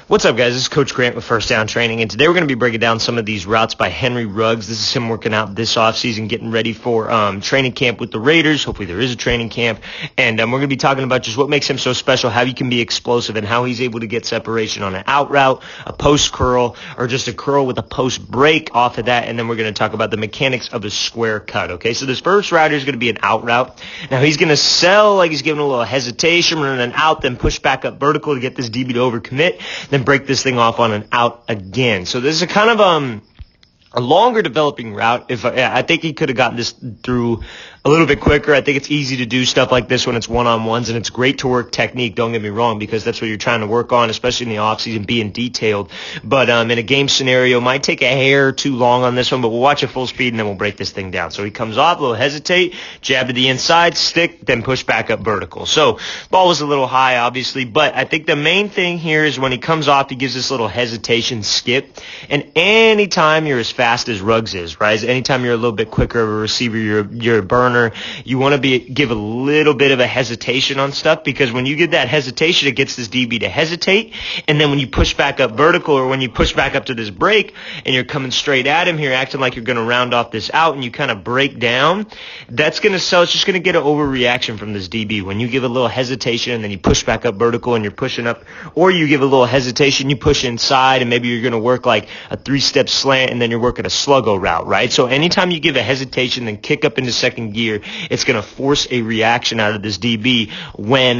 What's up, guys? This is Coach Grant with First Down Training, and today we're going to be breaking down some of these routes by Henry Ruggs. This is him working out this offseason, getting ready for training camp with the Raiders. Hopefully there is a training camp, and we're going to be talking about just what makes him so special, how he can be explosive, and how he's able to get separation on an out route, a post curl, or just a curl with a post break off of that, and then we're going to talk about the mechanics of a square cut, okay? So this first route is going to be an out route. Now he's going to sell like he's giving a little hesitation, running an out, then push back up vertical to get this DB to overcommit, then break this thing off on an out again. So this is a kind of a longer developing route. I think he could have gotten this through a little bit quicker. I think it's easy to do stuff like this when it's one-on-ones, and it's great to work technique, don't get me wrong, because that's what you're trying to work on, especially in the offseason, being detailed. But in a game scenario, might take a hair too long on this one, but we'll watch it full speed, and then we'll break this thing down. So he comes off, a little hesitate, jab to the inside, stick, then push back up vertical. So ball was a little high, obviously, but I think the main thing here is when he comes off, he gives this little hesitation skip, and anytime you're as fast as Ruggs is, right? Anytime you're a little bit quicker of a receiver, you're a burner, you want to give a little bit of a hesitation on stuff, because when you give that hesitation, it gets this DB to hesitate, and then when you push back up vertical, or when you push back up to this break, and you're coming straight at him here, acting like you're going to round off this out, and you kind of break down, that's going to sell. It's just going to get an overreaction from this DB. When you give a little hesitation, and then you push back up vertical, and you're pushing up, or you give a little hesitation, you push inside, and maybe you're going to work like a 3-step slant, and then you're working a sluggo route, right? So anytime you give a hesitation, then kick up into second gear, it's going to force a reaction out of this DB when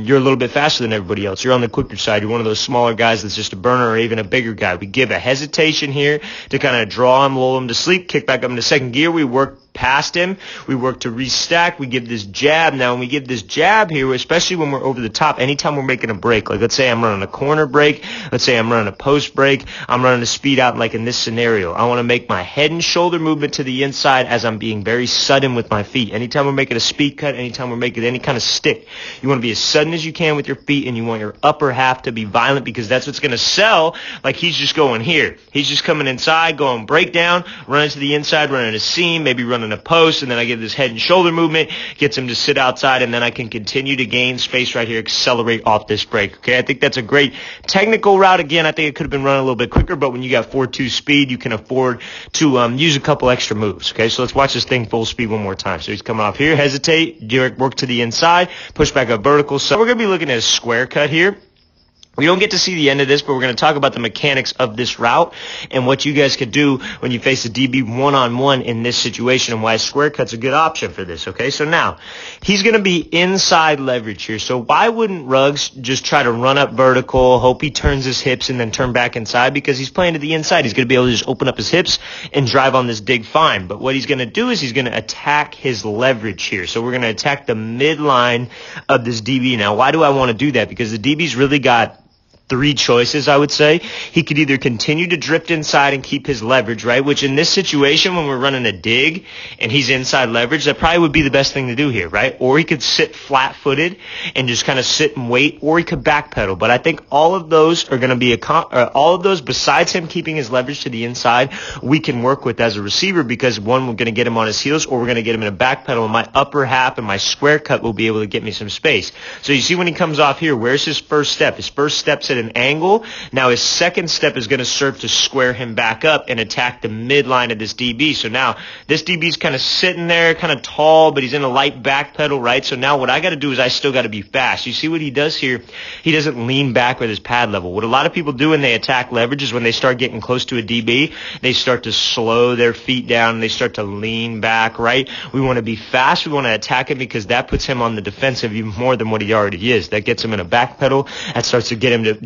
you're a little bit faster than everybody else. You're on the quicker side. You're one of those smaller guys that's just a burner, or even a bigger guy. We give a hesitation here to kind of draw him, lull him to sleep, kick back up into second gear. We work past him. We work to restack. We give this jab. Now, when we give this jab here, especially when we're over the top, anytime we're making a break, like let's say I'm running a corner break, let's say I'm running a post break, I'm running a speed out like in this scenario. I want to make my head and shoulder movement to the inside as I'm being very sudden with my feet. Anytime we're making a speed cut, anytime we're making any kind of stick, you want to be as sudden as you can with your feet, and you want your upper half to be violent, because that's what's going to sell. Like he's just going here. He's just coming inside, going breakdown, running to the inside, running a seam, maybe running a post, and then I give this head and shoulder movement, gets him to sit outside, and then I can continue to gain space right here, accelerate off this break. Okay, I think that's a great technical route. Again, I think it could have been run a little bit quicker, but when you got 4.2 speed, you can afford to use a couple extra moves. Okay, so let's watch this thing full speed one more time. So he's coming off here, hesitate, work to the inside, push back up vertical. So we're going to be looking at a square cut here. We don't get to see the end of this, but we're going to talk about the mechanics of this route and what you guys could do when you face a DB one-on-one in this situation, and why a square cut's a good option for this, okay? So now, he's going to be inside leverage here. So why wouldn't Ruggs just try to run up vertical, hope he turns his hips, and then turn back inside? Because he's playing to the inside. He's going to be able to just open up his hips and drive on this dig fine. But what he's going to do is he's going to attack his leverage here. So we're going to attack the midline of this DB. Now, why do I want to do that? Because the DB's really got 3 choices, I would say. He could either continue to drift inside and keep his leverage, right? Which in this situation, when we're running a dig and he's inside leverage, that probably would be the best thing to do here, right? Or he could sit flat-footed and just kind of sit and wait, or he could backpedal. But I think all of those are going to be all of those, besides him keeping his leverage to the inside, we can work with as a receiver, because one, we're going to get him on his heels, or we're going to get him in a backpedal, and my upper half and my square cut will be able to get me some space. So you see when he comes off here, where's his first step? His first step's at an angle. Now his second step is going to serve to square him back up and attack the midline of this DB. So now this DB's kind of sitting there, kind of tall, but he's in a light back pedal, right? So now what I got to do is I still got to be fast. You see what he does here? He doesn't lean back with his pad level. What a lot of people do when they attack leverage is when they start getting close to a DB, they start to slow their feet down and they start to lean back, right? We want to be fast. We want to attack him, because that puts him on the defensive even more than what he already is. That gets him in a back pedal. That starts to get him to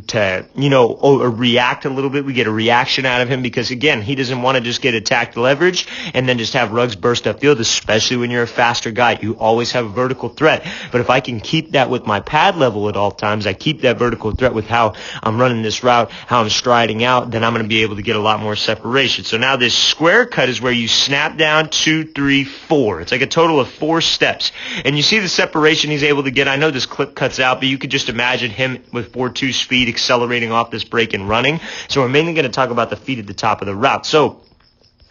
react a little bit. We get a reaction out of him, because again, he doesn't want to just get attacked leverage and then just have Ruggs burst upfield, especially when you're a faster guy. You always have a vertical threat. But if I can keep that with my pad level at all times, I keep that vertical threat with how I'm running this route, how I'm striding out, then I'm going to be able to get a lot more separation. So now this square cut is where you snap down 2, 3, 4. It's like a total of 4 steps. And you see the separation he's able to get. I know this clip cuts out, but you could just imagine him with 4.2 speed accelerating off this break and running. So we're mainly going to talk about the feet at the top of the route. So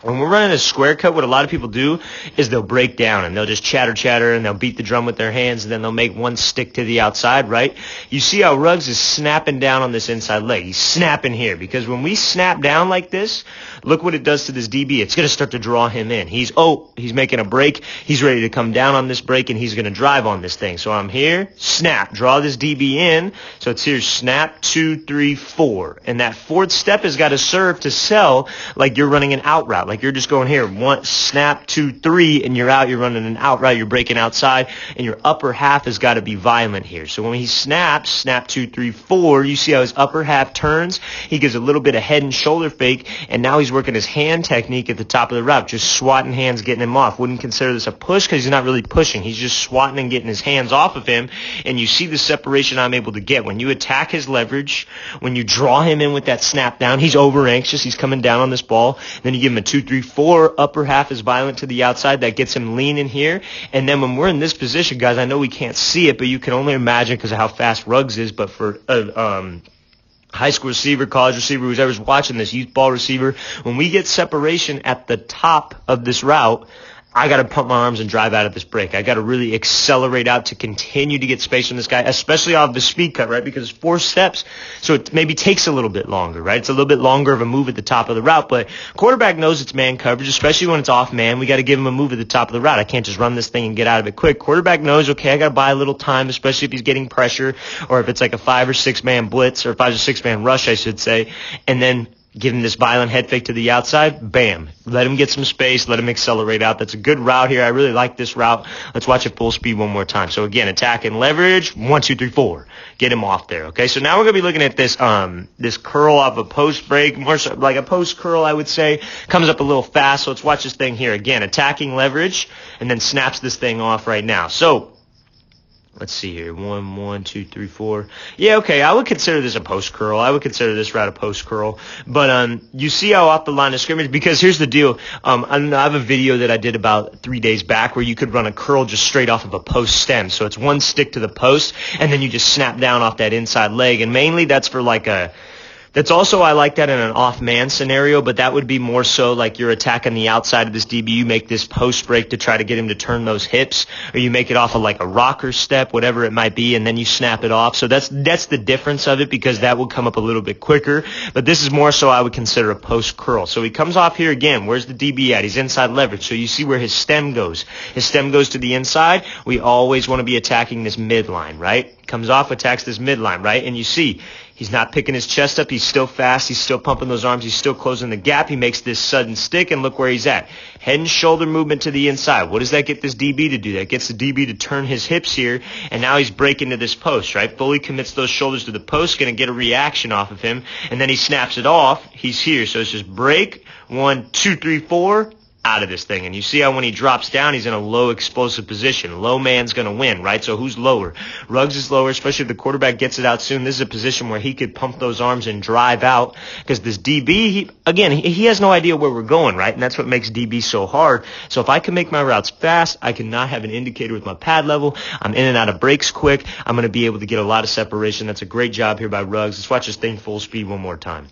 When we're running a square cut, what a lot of people do is they'll break down and they'll just chatter and they'll beat the drum with their hands and then they'll make one stick to the outside, right? You see how Ruggs is snapping down on this inside leg. He's snapping here because when we snap down like this, look what it does to this DB. It's going to start to draw him in. He's making a break. He's ready to come down on this break and he's going to drive on this thing. So I'm here, snap, draw this DB in. So it's here, snap, 2, 3, 4. And that fourth step has got to serve to sell like you're running an out route. Like you're just going here, 1, snap, 2, 3, and you're out. You're running an out route. You're breaking outside, and your upper half has got to be violent here. So when he snaps, snap, 2, 3, 4, you see how his upper half turns. He gives a little bit of head and shoulder fake, and now he's working his hand technique at the top of the route, just swatting hands, getting him off. Wouldn't consider this a push because he's not really pushing. He's just swatting and getting his hands off of him, and you see the separation I'm able to get. When you attack his leverage, when you draw him in with that snap down, he's over anxious. He's coming down on this ball. Then you give him a 2, 3, 4, upper half is violent to the outside. That gets him leaning here. And then when we're in this position, guys, I know we can't see it, but you can only imagine because of how fast Ruggs is. But for high school receiver, college receiver, who's ever watching this, youth ball receiver, when we get separation at the top of this route, I got to pump my arms and drive out of this break. I got to really accelerate out to continue to get space on this guy, especially off the speed cut, right? Because it's 4 steps, so it maybe takes a little bit longer, right? It's a little bit longer of a move at the top of the route, but quarterback knows it's man coverage, especially when it's off man. We got to give him a move at the top of the route. I can't just run this thing and get out of it quick. Quarterback knows, okay, I got to buy a little time, especially if he's getting pressure or if it's like a 5 or 6 man blitz or 5 or 6 man rush, I should say, and then give him this violent head fake to the outside. Bam. Let him get some space. Let him accelerate out. That's a good route here. I really like this route. Let's watch it full speed one more time. So again, attack and leverage. 1, 2, 3, 4. Get him off there. Okay. So now we're going to be looking at this, this curl off a post break, more so like a post curl, I would say. Comes up a little fast. So let's watch this thing here. Again, attacking leverage and then snaps this thing off right now. So let's see here. 1, 2, 3, 4. Yeah, okay. I would consider this a post curl. I would consider this route a post curl. But you see how off the line of scrimmage, because here's the deal. I have a video that I did about 3 days back where you could run a curl just straight off of a post stem. So it's one stick to the post, and then you just snap down off that inside leg. And mainly that's for like a That's also, I like that in an off-man scenario, but that would be more so like you're attacking the outside of this DB. You make this post break to try to get him to turn those hips, or you make it off of like a rocker step, whatever it might be, and then you snap it off. So that's the difference of it, because that will come up a little bit quicker. But this is more so I would consider a post curl. So he comes off here again. Where's the DB at? He's inside leverage. So you see where his stem goes. His stem goes to the inside. We always want to be attacking this midline, right? Comes off, attacks this midline, right? And you see, he's not picking his chest up. He's still fast. He's still pumping those arms. He's still closing the gap. He makes this sudden stick, and look where he's at. Head and shoulder movement to the inside. What does that get this DB to do? That gets the DB to turn his hips here, and now he's breaking to this post, right? Fully commits those shoulders to the post, going to get a reaction off of him, and then he snaps it off. He's here. So it's just break, 1, 2, 3, 4. Out of this thing. And you see how when he drops down, he's in a low explosive position. Low man's going to win, right? So who's lower? Ruggs is lower, especially if the quarterback gets it out soon. This is a position where he could pump those arms and drive out, because this DB, he has no idea where we're going, right? And that's what makes DB so hard. So if I can make my routes fast, I can not have an indicator with my pad level. I'm in and out of breaks quick. I'm going to be able to get a lot of separation. That's a great job here by Ruggs. Let's watch this thing full speed one more time.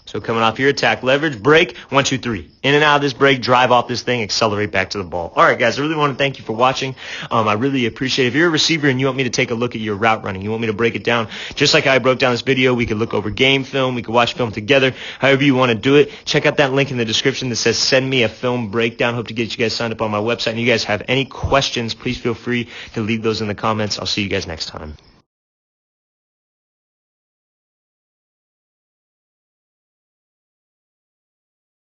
So coming off here, attack, leverage, break, 1, 2, 3. In and out of this break, drive off this thing, accelerate back to the ball. All right, guys, I really want to thank you for watching. I really appreciate it. If you're a receiver and you want me to take a look at your route running, you want me to break it down, just like I broke down this video, we could look over game film, we could watch film together, however you want to do it. Check out that link in the description that says send me a film breakdown. Hope to get you guys signed up on my website. And you guys have any questions, please feel free to leave those in the comments. I'll see you guys next time.